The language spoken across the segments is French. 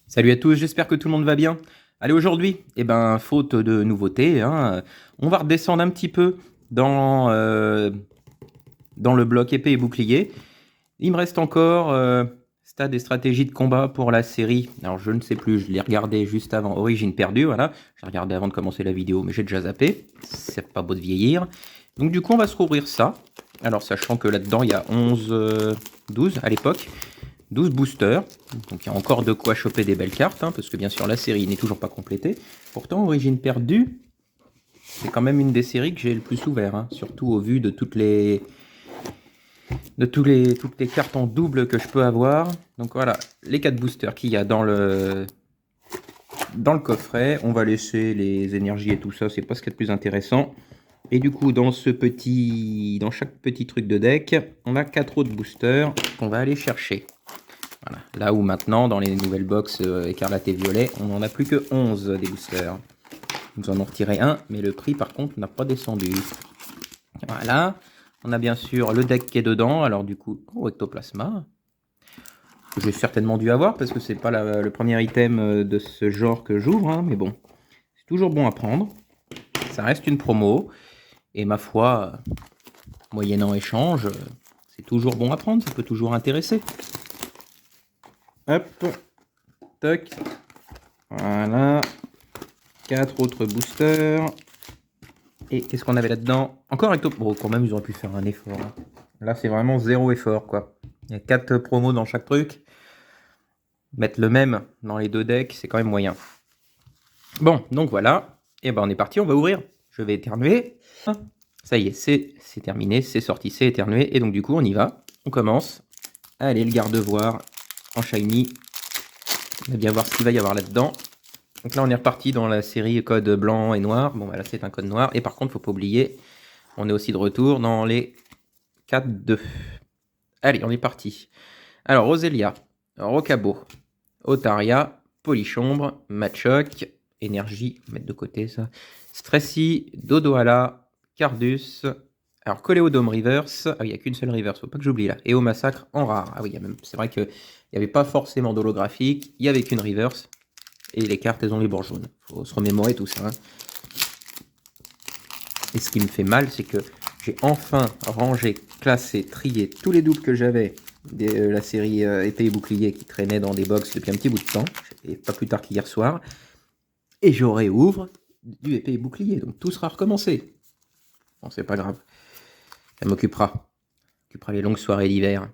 Salut à tous, j'espère que tout le monde va bien. Allez, aujourd'hui, faute de nouveautés, hein, on va redescendre un petit peu dans le bloc épée et bouclier. Il me reste encore stade et stratégie de combat pour la série. Alors, je ne sais plus, je l'ai regardé juste avant Origine perdue, voilà. J'ai regardé avant de commencer la vidéo, mais j'ai déjà zappé. C'est pas beau de vieillir. Donc, du coup, on va se rouvrir ça. Alors, sachant que là-dedans, il y a 11, 12 à l'époque. 12 boosters, donc il y a encore de quoi choper des belles cartes, hein, parce que bien sûr la série n'est toujours pas complétée. Pourtant, Origine perdue, c'est quand même une des séries que j'ai le plus ouvert, hein, surtout au vu de toutes les cartes en double que je peux avoir. Donc voilà, les 4 boosters qu'il y a dans le coffret. On va laisser les énergies et tout ça, c'est pas ce qui est le plus intéressant. Et du coup, dans chaque petit truc de deck, on a 4 autres boosters qu'on va aller chercher. Voilà. Là où maintenant, dans les nouvelles box écarlate et violet, on n'en a plus que 11 des boosters. Nous en avons retiré un, mais le prix par contre n'a pas descendu. Voilà. On a bien sûr le deck qui est dedans. Alors du coup, Ectoplasma. Que j'ai certainement dû avoir parce que c'est pas le premier item de ce genre que j'ouvre. Hein, mais bon, c'est toujours bon à prendre. Ça reste une promo. Et ma foi, moyennant échange, c'est toujours bon à prendre. Ça peut toujours intéresser. Hop. Toc. Voilà. 4 autres boosters. Et qu'est-ce qu'on avait là-dedans? Encore Ecto... Bon, quand même, ils auraient pu faire un effort. Hein. Là, c'est vraiment zéro effort, quoi. Il y a 4 promos dans chaque truc. Mettre le même dans les deux decks, c'est quand même moyen. Bon, donc voilà. Et ben, on est parti, on va ouvrir. Je vais éternuer. Ça y est, c'est terminé, c'est sorti, c'est éternué. Et donc, du coup, on y va. On commence. Allez, le garde-voir en shiny. On va bien voir ce qu'il va y avoir là-dedans. Donc là, on est reparti dans la série code blanc et noir. Bon, bah là, c'est un code noir. Et par contre, faut pas oublier, on est aussi de retour dans les 4-2. Allez, on est parti. Alors, Roselia, Rocabo, Otaria, Polichombre, Machoc, Énergie, mettre de côté ça. Stressy, Dodoala, Cardus. Alors, Coléodome Reverse. Ah oui, il n'y a qu'une seule Reverse, faut pas que j'oublie là. Et au Massacre en rare. Ah oui, c'est vrai qu'il n'y avait pas forcément d'holographique. Il n'y avait qu'une Reverse. Et les cartes, elles ont les bords jaunes. Faut se remémorer tout ça. Hein. Et ce qui me fait mal, c'est que j'ai enfin rangé, classé, trié tous les doubles que j'avais de la série épée et bouclier qui traînait dans des box depuis un petit bout de temps, et pas plus tard qu'hier soir. Et je réouvre du épée et bouclier, donc tout sera recommencé. Bon, c'est pas grave. Ça m'occupera. Occupera les longues soirées d'hiver.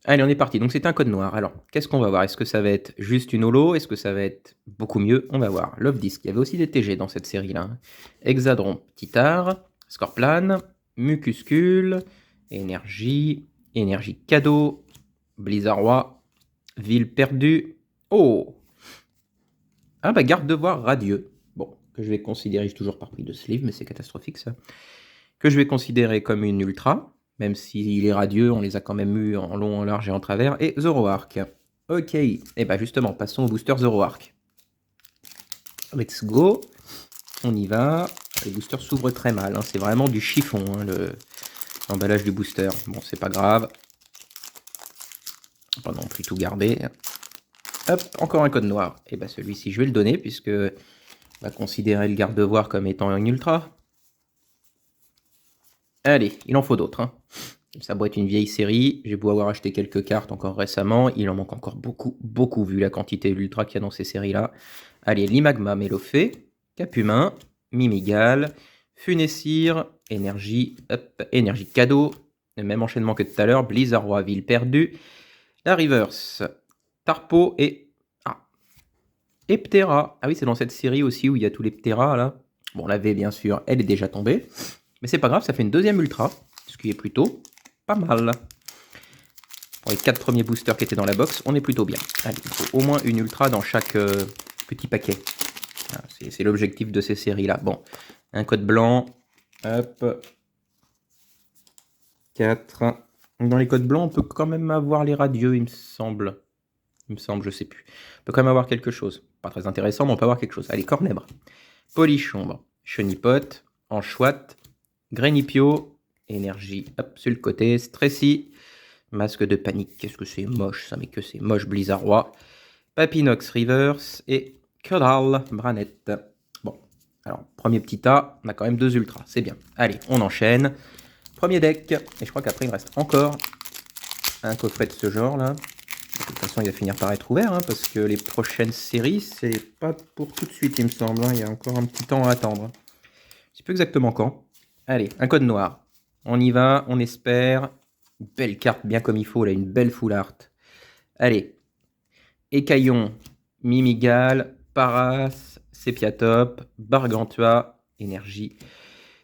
Allez, on est parti. Donc c'est un code noir. Alors, qu'est-ce qu'on va voir? Est-ce que ça va être juste une holo? Est-ce que ça va être beaucoup mieux? On va voir. Love Disc. Il y avait aussi des TG dans cette série-là. Hein. Hexadron, Titar, Scorplan, Mucuscule, Énergie, Énergie Cadeau, Blizzard Ville Perdue. Oh! Ah bah garde de voir radieux. Bon, que je vais considérer, j'ai toujours pas pris de sleeve, mais c'est catastrophique ça. Que je vais considérer comme une ultra. Même s'il est radieux, on les a quand même eu en long, en large et en travers. Et Zoroark. Ok, et bah justement, passons au booster Zoroark. Let's go. On y va. Les boosters s'ouvrent très mal. Hein. C'est vraiment du chiffon, hein, l'emballage du booster. Bon, c'est pas grave. Pas non plus tout garder. Hop, encore un code noir. Et bah celui-ci, je vais le donner, puisque on va considérer le garde-voir comme étant une ultra. Allez, il en faut d'autres. Hein. Ça doit être une vieille série. J'ai beau avoir acheté quelques cartes encore récemment. Il en manque encore beaucoup, beaucoup, vu la quantité ultra qu'il y a dans ces séries-là. Allez, Limagma Mélophée, Capumin, Mimigal, Funessir, Énergie, Énergie Cadeau. Le même enchaînement que tout à l'heure. Blizzard Ville Perdue. La Reverse, Tarpo et... Ah, Ptera. Ah oui, c'est dans cette série aussi où il y a tous les Ptera, là. Bon, la V, bien sûr, elle est déjà tombée. Mais c'est pas grave, ça fait une deuxième ultra. Ce qui est plutôt pas mal. Pour les 4 premiers boosters qui étaient dans la box, on est plutôt bien. Allez, il faut au moins une ultra dans chaque petit paquet. Voilà, c'est l'objectif de ces séries-là. Bon, un code blanc. Hop. 4. Dans les codes blancs, on peut quand même avoir les radieux, il me semble. Je sais plus. On peut quand même avoir quelque chose. Pas très intéressant, mais on peut avoir quelque chose. Allez, Cornèbre. Polichombre. Chenipot. Anchouette. Grenipio. Énergie, hop, sur le côté. Stressy. Masque de panique. Qu'est-ce que c'est moche, ça, mais que c'est moche, Blizzard. Papinox Reverse et Cudral Branette. Bon, alors, premier petit tas, on a quand même 2 ultras, c'est bien. Allez, on enchaîne. Premier deck, et je crois qu'après il me reste encore un coffret de ce genre là. De toute façon, il va finir par être ouvert, hein, parce que les prochaines séries, c'est pas pour tout de suite, il me semble, hein. Il y a encore un petit temps à attendre. Je sais plus exactement quand. Allez, un code noir. On y va, on espère. Une belle carte, bien comme il faut, là, une belle full art. Allez. Écaillon, Mimigal, Paras, Sépiatop, Bargantua, Énergie,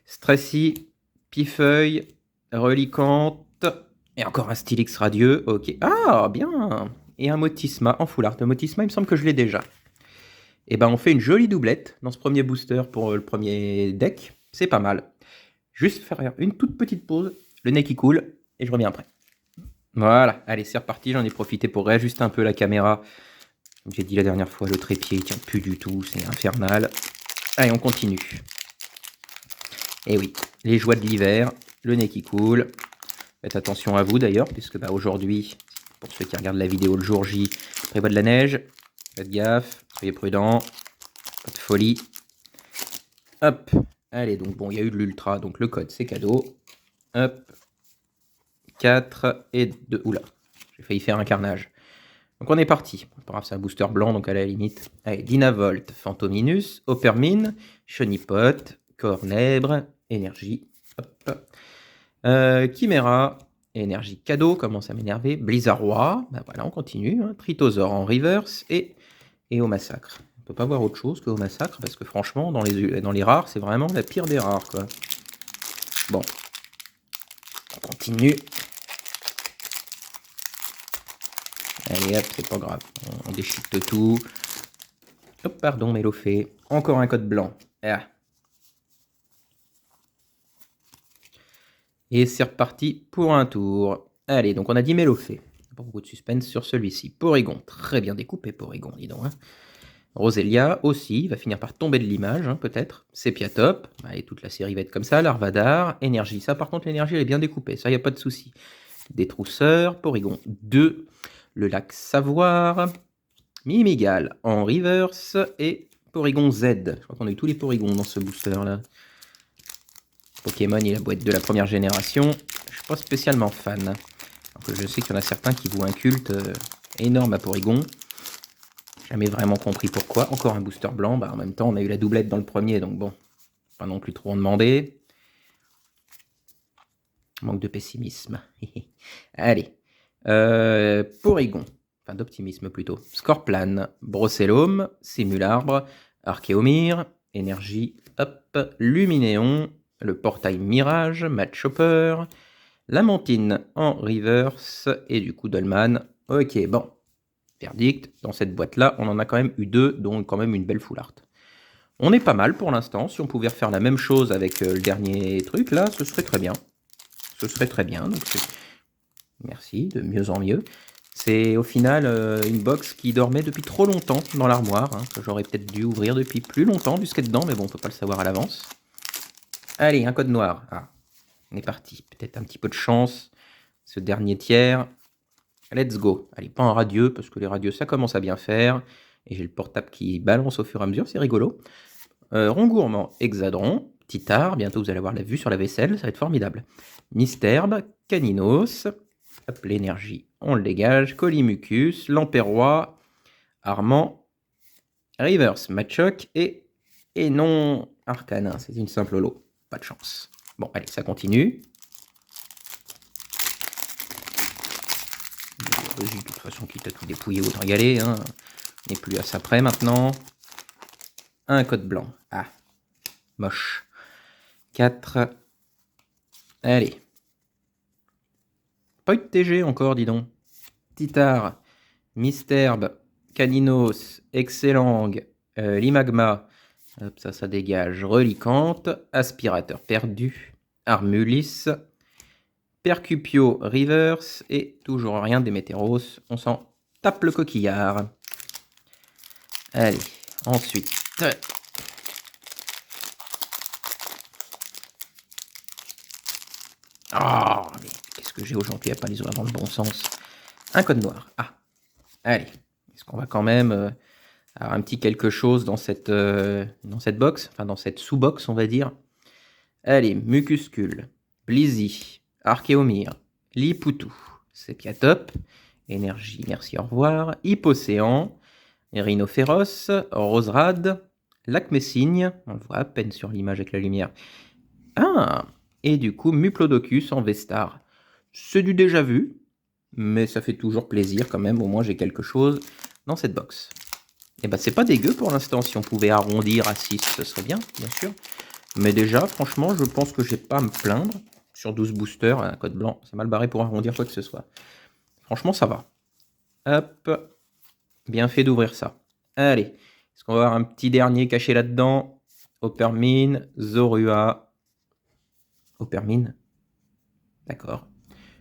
Stressy, Pifeuille, Relicante, et encore un Stylix radieux, ok. Ah, bien. Et un Motisma en full art. Le Motisma, il me semble que je l'ai déjà. Et ben, on fait une jolie doublette dans ce premier booster pour le premier deck. C'est pas mal. Juste faire une toute petite pause, le nez qui coule, et je reviens après. Voilà, allez, c'est reparti. J'en ai profité pour réajuster un peu la caméra. Comme j'ai dit la dernière fois, le trépied, il tient plus du tout, c'est infernal. Allez, on continue. Et oui, les joies de l'hiver, le nez qui coule. Faites attention à vous d'ailleurs, puisque aujourd'hui, pour ceux qui regardent la vidéo le jour J, il prévoit de la neige. Faites gaffe, soyez prudents. Pas de folie. Hop, allez, donc bon, il y a eu de l'ultra, donc le code c'est cadeau. Hop, 4 et 2. Oula, j'ai failli faire un carnage. Donc on est parti. C'est un booster blanc, donc à la limite. Allez, Dynavolt, Phantominus, Opermine, Chenipot, Cornèbre, Énergie. Chimera, Énergie cadeau, commence à m'énerver. Blizzardroid, ben voilà, on continue. Hein. Tritosaur en reverse et au massacre. On peut pas voir autre chose qu'au massacre, parce que franchement, dans les rares, c'est vraiment la pire des rares, quoi. Bon, on continue. Allez hop, c'est pas grave, on déchiquete tout. Hop, pardon, Mélofée. Encore un code blanc. Ah. Et c'est reparti pour un tour. Allez, donc on a dit Mélofée. Pas beaucoup de suspense sur celui-ci. Porygon, très bien découpé Porygon, dis donc. Hein. Roselia aussi, va finir par tomber de l'image, hein, peut-être. Sépiatop, allez, toute la série va être comme ça. Larvadar, Énergie. Ça, par contre, l'énergie, elle est bien découpée. Ça, il n'y a pas de souci. Détrousseur, Porygon 2. Le lac Savoir. Mimigal en reverse et Porygon Z. Je crois qu'on a eu tous les Porygons dans ce booster là. Pokémon et la boîte de la première génération. Je suis pas spécialement fan. Alors que je sais qu'il y en a certains qui vouent un culte énorme à Porygon. Jamais vraiment compris pourquoi. Encore un booster blanc. Bah, en même temps, on a eu la doublette dans le premier, donc bon, pas non plus trop en demander. Manque de pessimisme. Allez. Porygon. Enfin, d'optimisme plutôt. Scorplan, Brocellum, Simularbre, Archéomir, Énergie, hop, Luminéon, le portail Mirage, Matchopper, Lamentine en reverse et du coup Dolman. Ok, bon. Verdict, dans cette boîte-là, on en a quand même eu 2, dont quand même une belle full art. On est pas mal pour l'instant. Si on pouvait refaire la même chose avec le dernier truc, là, ce serait très bien. Ce serait très bien. Donc merci, de mieux en mieux. C'est au final une box qui dormait depuis trop longtemps dans l'armoire, hein, que j'aurais peut-être dû ouvrir depuis plus longtemps vu ce qu'il y a dedans, mais bon, on peut pas le savoir à l'avance. Allez, un code noir. Ah, on est parti. Peut-être un petit peu de chance. Ce dernier tiers. Let's go. Allez, pas en radieux, parce que les radieux, ça commence à bien faire. Et j'ai le portable qui balance au fur et à mesure, c'est rigolo. Rond gourmand, Hexadron. Titard, bientôt vous allez avoir la vue sur la vaisselle, ça va être formidable. Mysterbe, Caninos. Hop, l'énergie, on le dégage. Colimucus, Lamperrois, Armand, Reverse, Machoc et non, Arcanin. C'est une simple lot. Pas de chance. Bon, allez, ça continue. De toute façon, quitte à tout dépouiller, autant y aller. Hein. On n'est plus à ça près maintenant. Un code blanc. Ah, moche. 4. Allez. Pas eu de TG encore, dis donc. Titard, Mysterbe, Caninos, Excellang, Limagma, hop, ça dégage. Relicante, Aspirateur perdu, Armulis, Percupio Reverse et toujours rien d'Emeteros. On s'en tape le coquillard. Allez, ensuite. Oh, mais qu'est-ce que j'ai aujourd'hui à pas les ouvrir dans le bon sens. Un code noir. Ah, allez. Puisqu'on va quand même avoir un petit quelque chose dans cette box, enfin dans cette sous-box, on va dire. Allez, Mucuscule, Blizzy, Archéomir, Lipoutou, Sepiatop, Énergie, merci, au revoir, Hippocéan, Rhinophéros, Roserade, Lac-Messigne, on le voit à peine sur l'image avec la lumière. Ah, et du coup, Muplodocus en Vestar. C'est du déjà vu, mais ça fait toujours plaisir quand même, au moins j'ai quelque chose dans cette box. Et bah c'est pas dégueu pour l'instant, si on pouvait arrondir à 6, ce serait bien sûr. Mais déjà, franchement, je pense que j'ai pas à me plaindre. Sur 12 boosters, un code blanc, c'est mal barré pour arrondir quoi que ce soit. Franchement, ça va. Hop, bien fait d'ouvrir ça. Allez, est-ce qu'on va avoir un petit dernier caché là-dedans? Opermine, Zorua. Opermine? D'accord.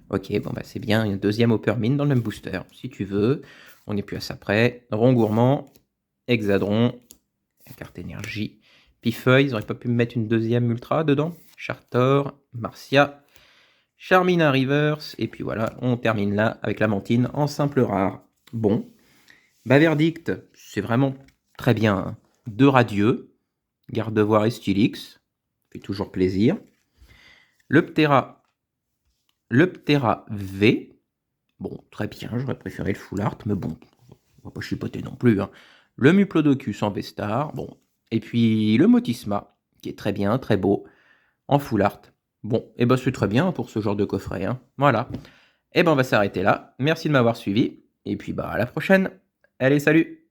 Ok, bon bah c'est bien, une deuxième Opermine dans le même booster, si tu veux. On n'est plus à ça près. Rond gourmand, Hexadron, la carte énergie. Pifeuille, ils n'auraient pas pu me mettre une deuxième ultra dedans. Chartor, Marcia, Charmina Rivers, et puis voilà, on termine là avec la Mantine en simple rare. Bon, bah verdict, c'est vraiment très bien. Hein. 2 radieux, Gardevoir et Stylix, fait toujours plaisir. Le Ptera V, bon, très bien, j'aurais préféré le Full Art, mais bon, on va pas chipoter non plus. Hein. Le Muplodocus en Vestar, bon, et puis le Motisma, qui est très bien, très beau, en Full Art. Bon, et bah c'est très bien pour ce genre de coffret. Hein. Voilà. Et ben on va s'arrêter là. Merci de m'avoir suivi. Et puis bah à la prochaine. Allez, salut!